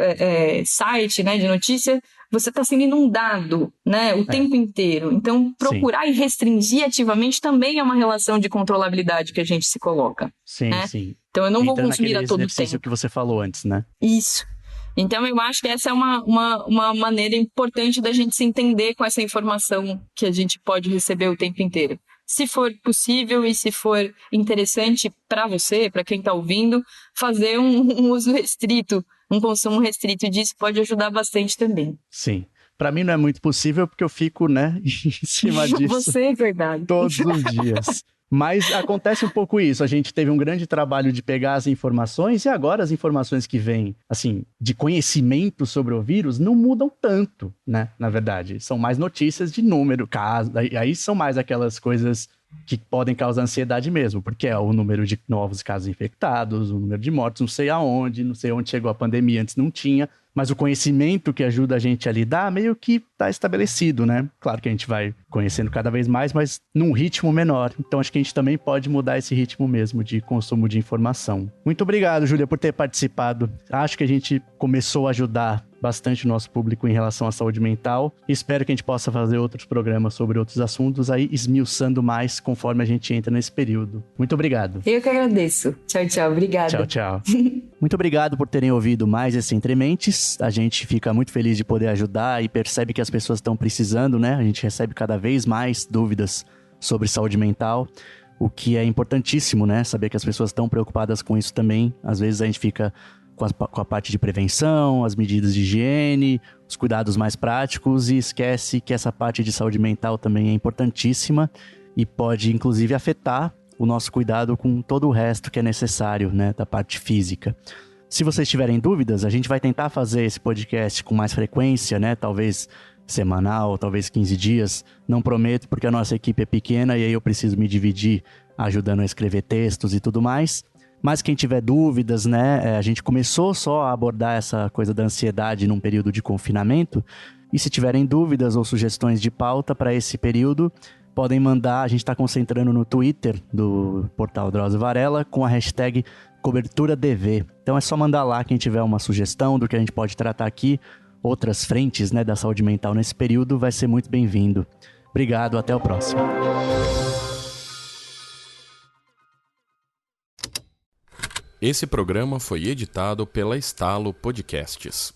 site, né, de notícia, você está sendo inundado, né, o tempo inteiro. Então, procurar e restringir ativamente também é uma relação de controlabilidade que a gente se coloca. Sim, né? sim. Então, eu não vou Entra consumir a todo exercício tempo. que você falou antes, né? Isso. Então, eu acho que essa é uma maneira importante da gente se entender com essa informação que a gente pode receber o tempo inteiro. Se for possível e se for interessante para você, para quem está ouvindo, fazer um uso restrito, um consumo restrito disso pode ajudar bastante também. Sim. Para mim não é muito possível porque eu fico, né, em cima disso. Você é verdade. Todos os dias. Mas acontece um pouco isso. A gente teve um grande trabalho de pegar as informações e agora as informações que vêm, assim, de conhecimento sobre o vírus não mudam tanto, né? Na verdade, são mais notícias de número, caso, aí são mais aquelas coisas que podem causar ansiedade mesmo, porque é o número de novos casos infectados, o número de mortos, não sei onde chegou a pandemia, antes não tinha, mas o conhecimento que ajuda a gente a lidar meio que está estabelecido, né? Claro que a gente vai conhecendo cada vez mais, mas num ritmo menor. Então acho que a gente também pode mudar esse ritmo mesmo de consumo de informação. Muito obrigado, Júlia, por ter participado. Acho que a gente começou a ajudar bastante o nosso público em relação à saúde mental. Espero que a gente possa fazer outros programas sobre outros assuntos aí, esmiuçando mais conforme a gente entra nesse período. Muito obrigado. Eu que agradeço. Tchau, tchau. Obrigada. Tchau, tchau. Muito obrigado por terem ouvido mais esse Entre Mentes. A gente fica muito feliz de poder ajudar e percebe que as pessoas estão precisando, né? A gente recebe cada vez mais dúvidas sobre saúde mental, o que é importantíssimo, né? Saber que as pessoas estão preocupadas com isso também. Às vezes a gente fica com a parte de prevenção, as medidas de higiene, os cuidados mais práticos e esquece que essa parte de saúde mental também é importantíssima e pode, inclusive, afetar o nosso cuidado com todo o resto que é necessário, né, da parte física. Se vocês tiverem dúvidas, a gente vai tentar fazer esse podcast com mais frequência, né, talvez semanal, talvez 15 dias. Não prometo, porque a nossa equipe é pequena e aí eu preciso me dividir ajudando a escrever textos e tudo mais. Mas quem tiver dúvidas, né, a gente começou só a abordar essa coisa da ansiedade num período de confinamento. E se tiverem dúvidas ou sugestões de pauta para esse período, podem mandar. A gente está concentrando no Twitter do Portal Drauzio Varela com a hashtag CoberturaDV. Então é só mandar lá quem tiver uma sugestão do que a gente pode tratar aqui. Outras frentes, né, da saúde mental nesse período, vai ser muito bem-vindo. Obrigado, até o próximo. Esse programa foi editado pela Estalo Podcasts.